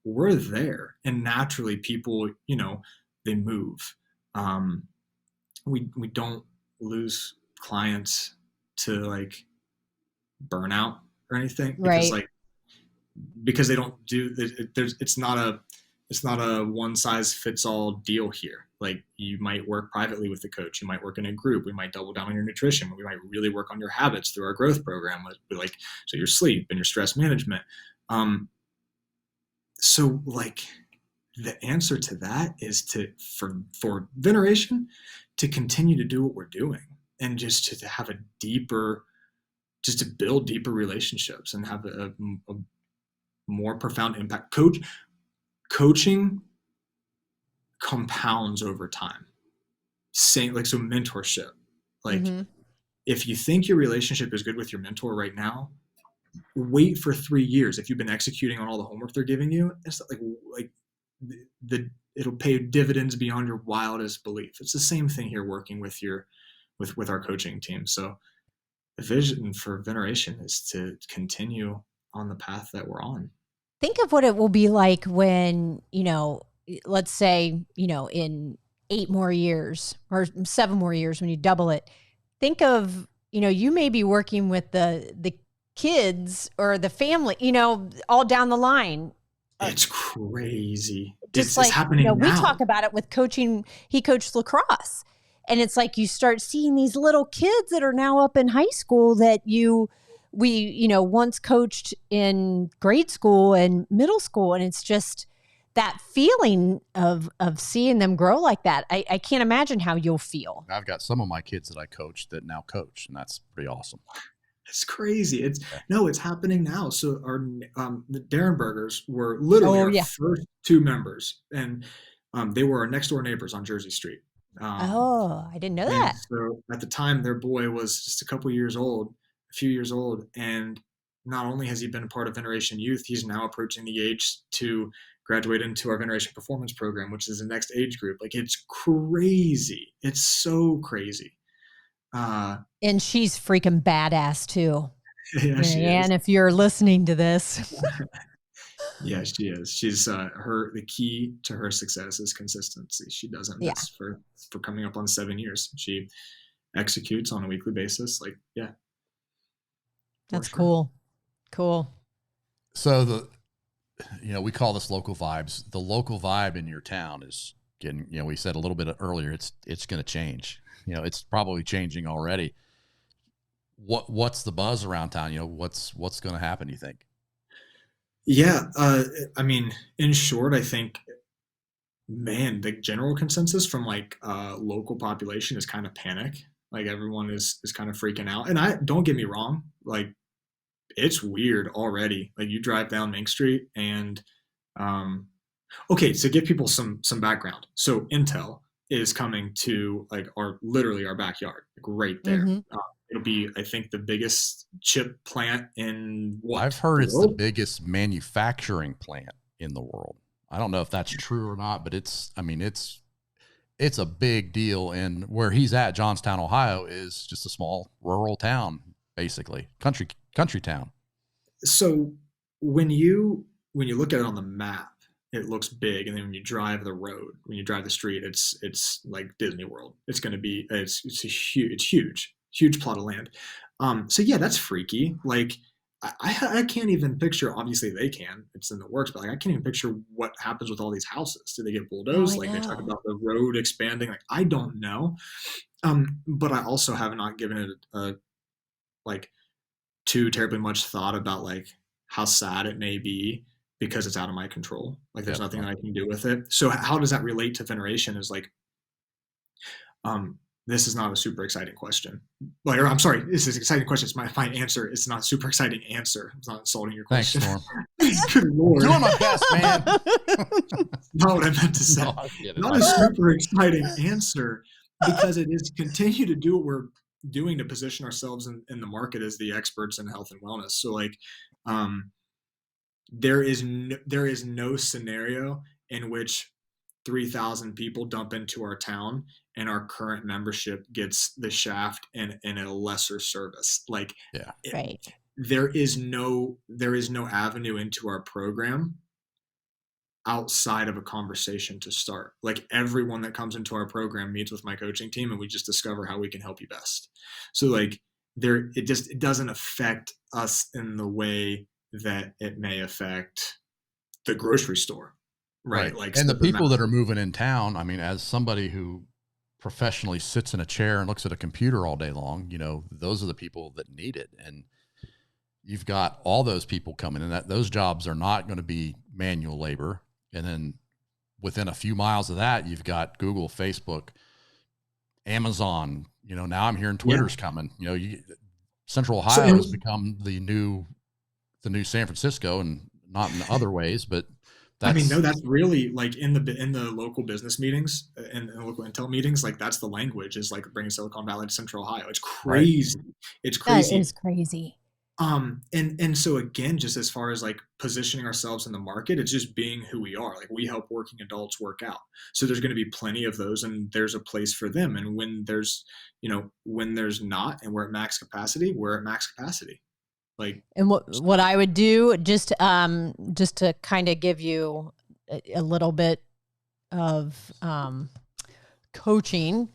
we're there, and naturally people, they move. We don't lose clients to like burnout or anything, because because they don't do it's not a one size fits all deal here. Like, you might work privately with the coach, you might work in a group, we might double down on your nutrition, we might really work on your habits through our growth program, like so your sleep and your stress management. So like the answer to that is for Veneration to continue to do what we're doing, and just to have just to build deeper relationships and have a more profound impact. Coaching compounds over time. So mentorship. Like, if you think your relationship is good with your mentor right now, wait for 3 years. If you've been executing on all the homework they're giving you, it's like it'll pay dividends beyond your wildest belief. It's the same thing here working with with our coaching team. So the vision for Veneration is to continue on the path that we're on. Think of what it will be like when, let's say, in 8 more years or 7 more years, when you double it, think of, you may be working with the kids or the family, all down the line. It's crazy. Just it's happening now. We talk about it with coaching. He coached lacrosse, and it's like you start seeing these little kids that are now up in high school that we once coached in grade school and middle school. And it's just that feeling of seeing them grow like that. I can't imagine how you'll feel. I've got some of my kids that I coached that now coach, and that's pretty awesome. It's crazy. It's happening now. So the Darrenbergers were literally our first 2 members, and they were our next door neighbors on Jersey Street. I didn't know that. So at the time, their boy was just a few years old. And not only has he been a part of Veneration Youth, he's now approaching the age to graduate into our Veneration Performance program, which is the next age group. Like, it's crazy. It's so crazy. And she's freaking badass too. Yeah, she is. And if you're listening to this. Yeah, she is. She's the key to her success is consistency. She doesn't miss for coming up on 7 years. She executes on a weekly basis. Like, yeah. That's cool. Cool. So we call this local vibes. The local vibe in your town is getting, we said a little bit earlier, it's going to change. It's probably changing already. What's the buzz around town? What's going to happen, you think? Yeah. I mean, in short, I think, man, the general consensus from like local population is kind of panic. Like, everyone is kind of freaking out. And don't get me wrong, like, it's weird already. Like you drive down Main Street and, okay, to give people some background. So Intel is coming to like literally our backyard, like right there. Mm-hmm. It'll be, I think, the biggest chip plant in I've heard the it's the world? biggest manufacturing plant in the world. I don't know if that's true or not, but I mean, it's a big deal. And where he's at, Johnstown, Ohio, is just a small rural town, basically country town. So when you look at it on the map, it looks big, and then when you drive the road, when you drive the street, it's like Disney World. It's going to be it's huge plot of land. So yeah, that's freaky. Like I can't even picture. Obviously, they can. It's in the works, but like I can't even picture what happens with all these houses. Do they get Oh, bulldozed? I Like they talk know. about the road expanding. Like I don't know. But I also have not given it like too terribly much thought about like how sad it may be because it's out of my control. Like there's Yep. nothing that I can do with it. So how does that relate to veneration? Is like, this is not a super exciting question. Like, or I'm sorry, this is an exciting question. It's my answer. It's not a super exciting answer. I'm not insulting your Thanks, question. Storm. Good I'm Lord. doing my best, man. Not what I meant to say. No, I get it. Not a super exciting answer because it is continue to do what we're doing to position ourselves in the market as the experts in health and wellness. So like, there is no scenario in which 3,000 people dump into our town and our current membership gets the shaft in a lesser service. Like, Yeah. Right. there is no avenue into our program outside of a conversation to start. Like everyone that comes into our program meets with my coaching team and we just discover how we can help you best. So like it doesn't affect us in the way that it may affect the grocery store. Right. Like, and the so people that are moving in town, I mean, as somebody who professionally sits in a chair and looks at a computer all day long, you know, those are the people that need it. And you've got all those people coming in that those jobs are not going to be manual labor. And then within a few miles of that, you've got Google, Facebook, Amazon, you know, now I'm hearing Twitter's coming, you know, Central Ohio has become the new San Francisco, and not in other ways, but that's really like in the local business meetings and local intel meetings, like that's the language, is like bringing Silicon Valley to Central Ohio. It's crazy. Right. It's crazy. That is crazy. And so again, just as far as like positioning ourselves in the market, it's just being who we are. Like we help working adults work out. So there's going to be plenty of those and there's a place for them. And when there's not, and we're at max capacity, we're at max capacity. Like, and what I would do just to kind of give you a little bit of coaching,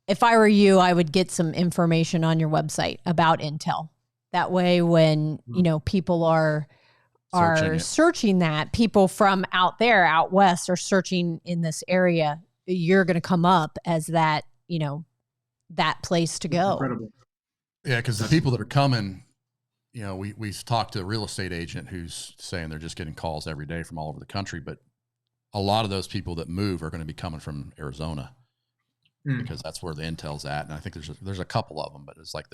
if I were you, I would get some information on your website about Intel. That way, when you know people are searching that, people from out west are searching in this area, you're going to come up as that, you know, that place to go. Incredible. Yeah, because the people that are coming, you know, we've talked to a real estate agent who's saying they're just getting calls every day from all over the country, but a lot of those people that move are going to be coming from Arizona because that's where the Intel's at. And I think there's a couple of them, but it's like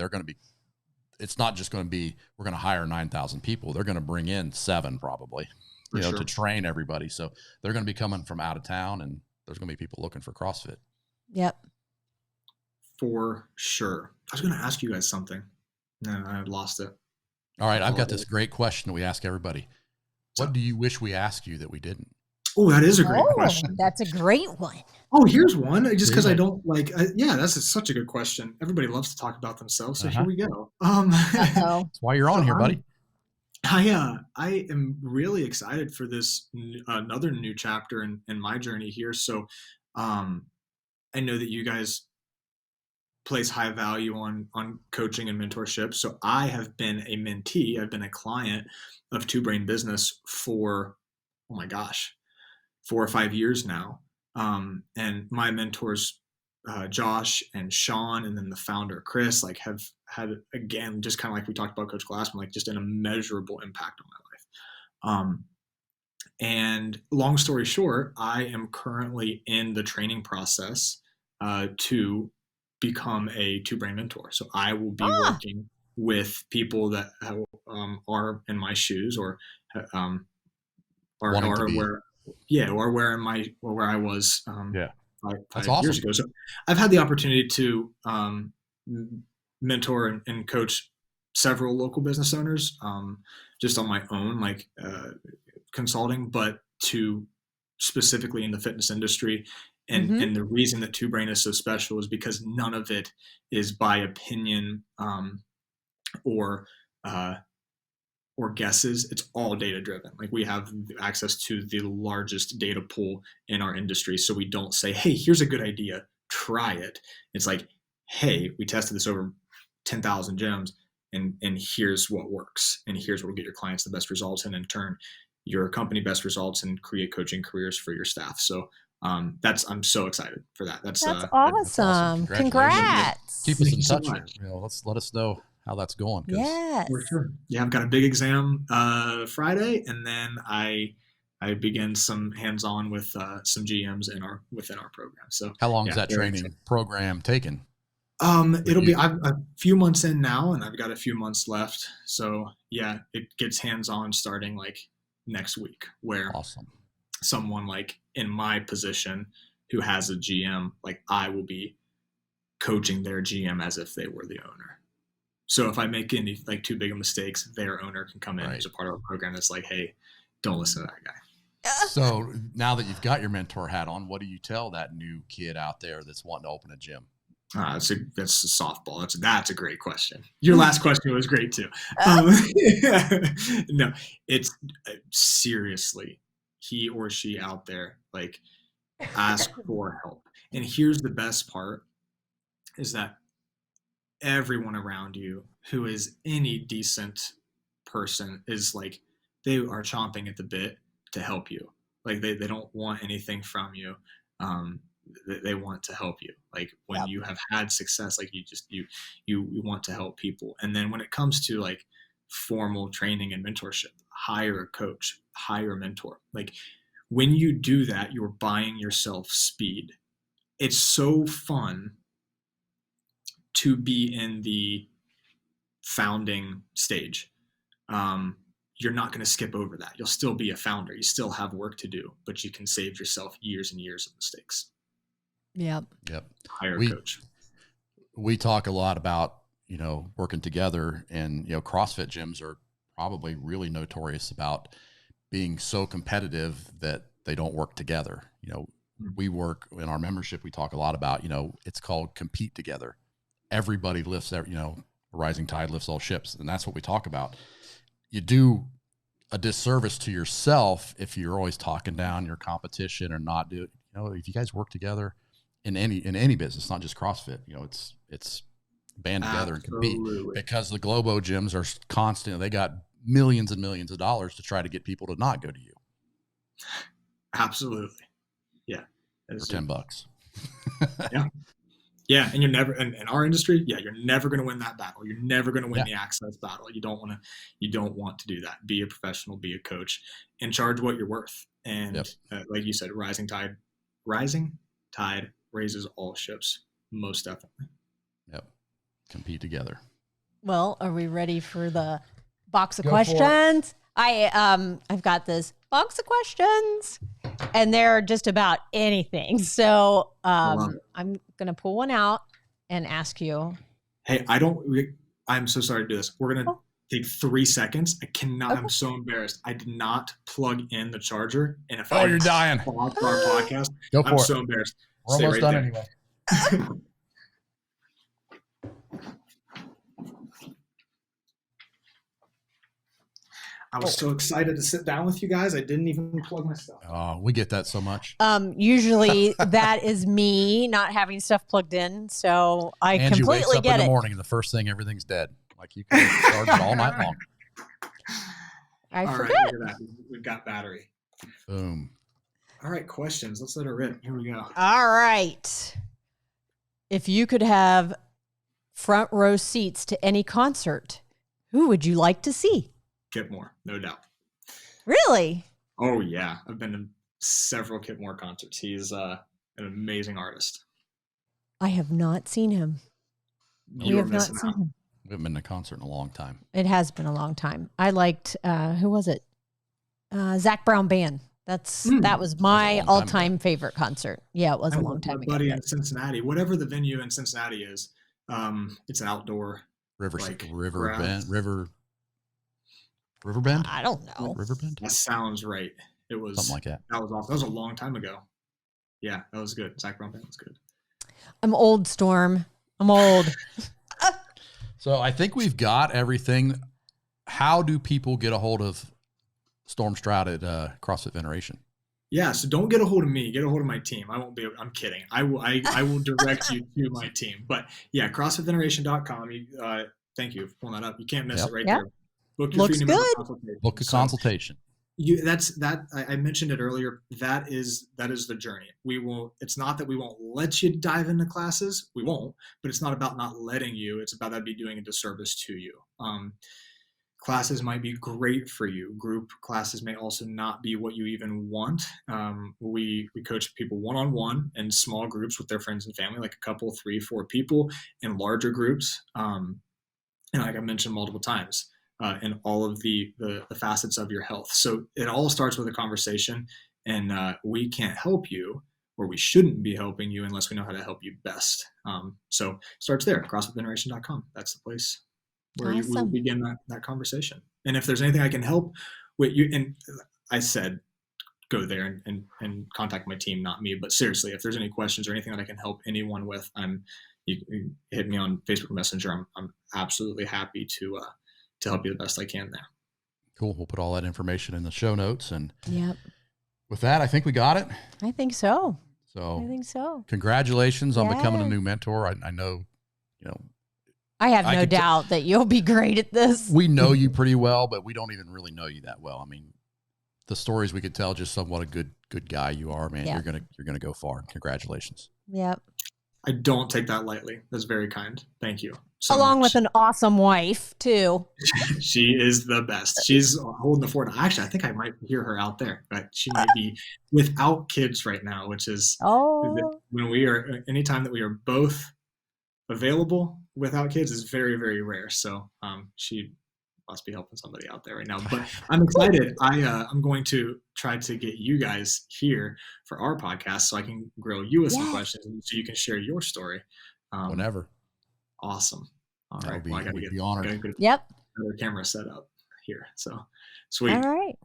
it's not just going to be, we're going to hire 9,000 people. They're going to bring in 7 probably, to train everybody. So they're going to be coming from out of town, and there's going to be people looking for CrossFit. Yep. For sure. I was going to ask you guys something. No, I lost it. All right. I've got this great question that we ask everybody. What do you wish we asked you that we didn't? Oh, that is a great question. That's a great one. Oh, here's one. Just because I don't like, that's such a good question. Everybody loves to talk about themselves. So here we go. That's why you're on here, buddy. I am really excited for this another new chapter in my journey here. So I know that you guys place high value on coaching and mentorship. So I have been a mentee. I've been a client of Two Brain Business for, oh my gosh, 4 or 5 years now. And my mentors, Josh and Sean, and then the founder, Chris, like have had, again, just kind of like we talked about Coach Glassman, like just an immeasurable impact on my life. And long story short, I am currently in the training process to become a Two Brain mentor. So I will be working with people that are in my shoes or Wanting to or be. where I was Yeah. That's 5 years awesome. ago. So I've had the opportunity to mentor and coach several local business owners just on my own, like consulting, but to specifically in the fitness industry. And the reason that Two Brain is so special is because none of it is by opinion or guesses. It's all data driven. Like we have access to the largest data pool in our industry. So we don't say, hey, here's a good idea, try it. It's like, hey, we tested this over 10,000 gyms and here's what works. And here's what will get your clients the best results and in turn your company best results and create coaching careers for your staff. So I'm so excited for that. That's awesome. Congratulations. Congrats. Keep us Thank in you so touch. much. Let us know how that's going. Yes. For sure. Yeah, I've got a big exam Friday, and then I begin some hands-on with some GMs within our program. So How long is yeah, that training program taking? It'll be I'm a few months in now, and I've got a few months left. So yeah, it gets hands-on starting like next week, where Awesome. someone like in my position who has a GM, like I will be coaching their GM as if they were the owner. So if I make any like too big of mistakes, their owner can come in as a part of our program that's like, hey, don't listen to that guy. So now that you've got your mentor hat on, what do you tell that new kid out there that's wanting to open a gym? That's a softball. That's a great question. Your last question was great too. No, it's seriously, he or she out there, like ask for help. And here's the best part is that everyone around you who is any decent person is like, they are chomping at the bit to help you. Like they don't want anything from you. They want to help you. Like when you have had success, like you want to help people. And then when it comes to like formal training and mentorship, hire a coach, hire a mentor. Like when you do that, you're buying yourself speed. It's so fun to be in the founding stage. You're not going to skip over that. You'll still be a founder. You still have work to do, but you can save yourself years and years of mistakes. Yep. Hire a coach. We talk a lot about, working together, and, CrossFit gyms are probably really notorious about being so competitive that they don't work together. We work in our membership. We talk a lot about, it's called compete together. Everybody lifts a rising tide lifts all ships. And that's what we talk about. You do a disservice to yourself if you're always talking down your competition or not do it. If you guys work together in any business, not just CrossFit, it's band together and compete, because the Globo gyms are constant. They got millions and millions of dollars to try to get people to not go to you. Absolutely. Yeah. For $10. Yeah. Yeah. And you're never, in our industry, you're never going to win that battle. You're never going to win the access battle. You don't want to do that. Be a professional, be a coach, and charge what you're worth. And like you said, rising tide raises all ships. Most definitely. Yep. Compete together. Well, are we ready for the box of questions? I've got this box of questions, and they're just about anything. So I'm going to pull one out and ask you. Hey, I'm so sorry to do this. We're going to take 3 seconds. I cannot, I'm so embarrassed. I did not plug in the charger. And if you're dying. Our podcast, I'm so embarrassed. We're almost done anyway. I was so excited to sit down with you guys. I didn't even plug my stuff. Oh, we get that so much. Usually that is me not having stuff plugged in. So I Angie completely wakes up get in the it. morning and the first thing, everything's dead. Like you can charge it all night long. I all forget. Right, look at that. We've got battery. Boom. All right, questions. Let's let her rip. Here we go. All right. If you could have front row seats to any concert, who would you like to see? Kip Moore, no doubt. Really? Oh, yeah. I've been to several Kip Moore concerts. He's an amazing artist. I have not seen him. We have not seen him. We haven't been to a concert in a long time. It has been a long time. I liked, who was it? Zach Brown Band. That was my all-time favorite concert. Yeah, it was a long time ago. Buddy in Cincinnati, whatever the venue in Cincinnati is, it's an outdoor River grass. Bend? I don't know. River Bend? That sounds right. It was something like that. That was awesome. That was a long time ago. Yeah, that was good. Zach Brown Band was good. I'm old, Storm. I'm old. So I think we've got everything. How do people get a hold of Storm Strout at CrossFit Veneration? Yeah, so don't get a hold of me. Get a hold of my team. I won't be. I'm kidding. I will direct you to my team. But yeah, CrossFitVeneration.com. Thank you for pulling that up. You can't miss it right there. Book your Looks free good. consultation. Book a consultation. I mentioned it earlier. That is the journey. It's not that we won't let you dive into classes. We won't, but it's not about not letting you. It's about that be doing a disservice to you. Classes might be great for you. Group classes may also not be what you even want. We coach people one-on-one in small groups with their friends and family, like a couple, 3, 4 people, in larger groups. And like I mentioned multiple times, in all of the facets of your health. So it all starts with a conversation, and we can't help you, or we shouldn't be helping you unless we know how to help you best. So it starts there, CrossFitVeneration.com. That's the place where you will begin that conversation. And if there's anything I can help with you, and I said, go there and contact my team, not me, but seriously, if there's any questions or anything that I can help anyone with, you hit me on Facebook Messenger. I'm absolutely happy to help you the best I can there. Cool. We'll put all that information in the show notes. And yep. With that, I think we got it. I think so. So congratulations on becoming a new mentor. I know, I have no doubt that you'll be great at this. We know you pretty well, but we don't even really know you that well. I mean, the stories we could tell, just what a good guy you are, man. Yeah. You're gonna go far. Congratulations. Yep. I don't take that lightly. That's very kind. Thank you. Along with an awesome wife too. She is the best. She's holding the fort. Actually, I think I might hear her out there, but she might be without kids right now, which is anytime that we are both available without kids is very, very rare. So she must be helping somebody out there right now. But I'm excited. I'm going to try to get you guys here for our podcast so I can grill you with some questions and so you can share your story. Whenever. Awesome. All right. I gotta be honored. Another camera set up here. So sweet. All right.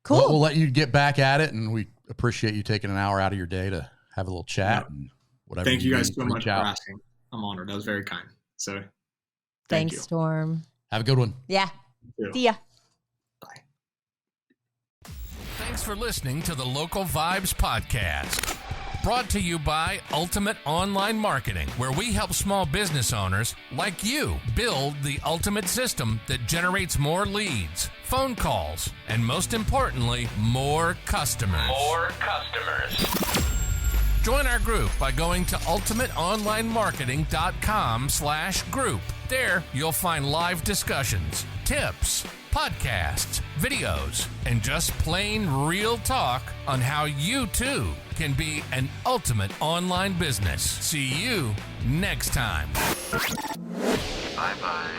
Cool. Well, we'll let you get back at it, and we appreciate you taking an hour out of your day to have a little chat and whatever. Thank you guys so much for asking. I'm honored. That was very kind. So thanks, Storm. Have a good one. Yeah. See ya. Bye. Thanks for listening to the Local Vibes Podcast. Brought to you by Ultimate Online Marketing, where we help small business owners like you build the ultimate system that generates more leads, phone calls, and most importantly, more customers. Join our group by going to ultimateonlinemarketing.com/group. There, you'll find live discussions, tips, podcasts, videos, and just plain real talk on how you too can be an ultimate online business. See you next time. Bye-bye.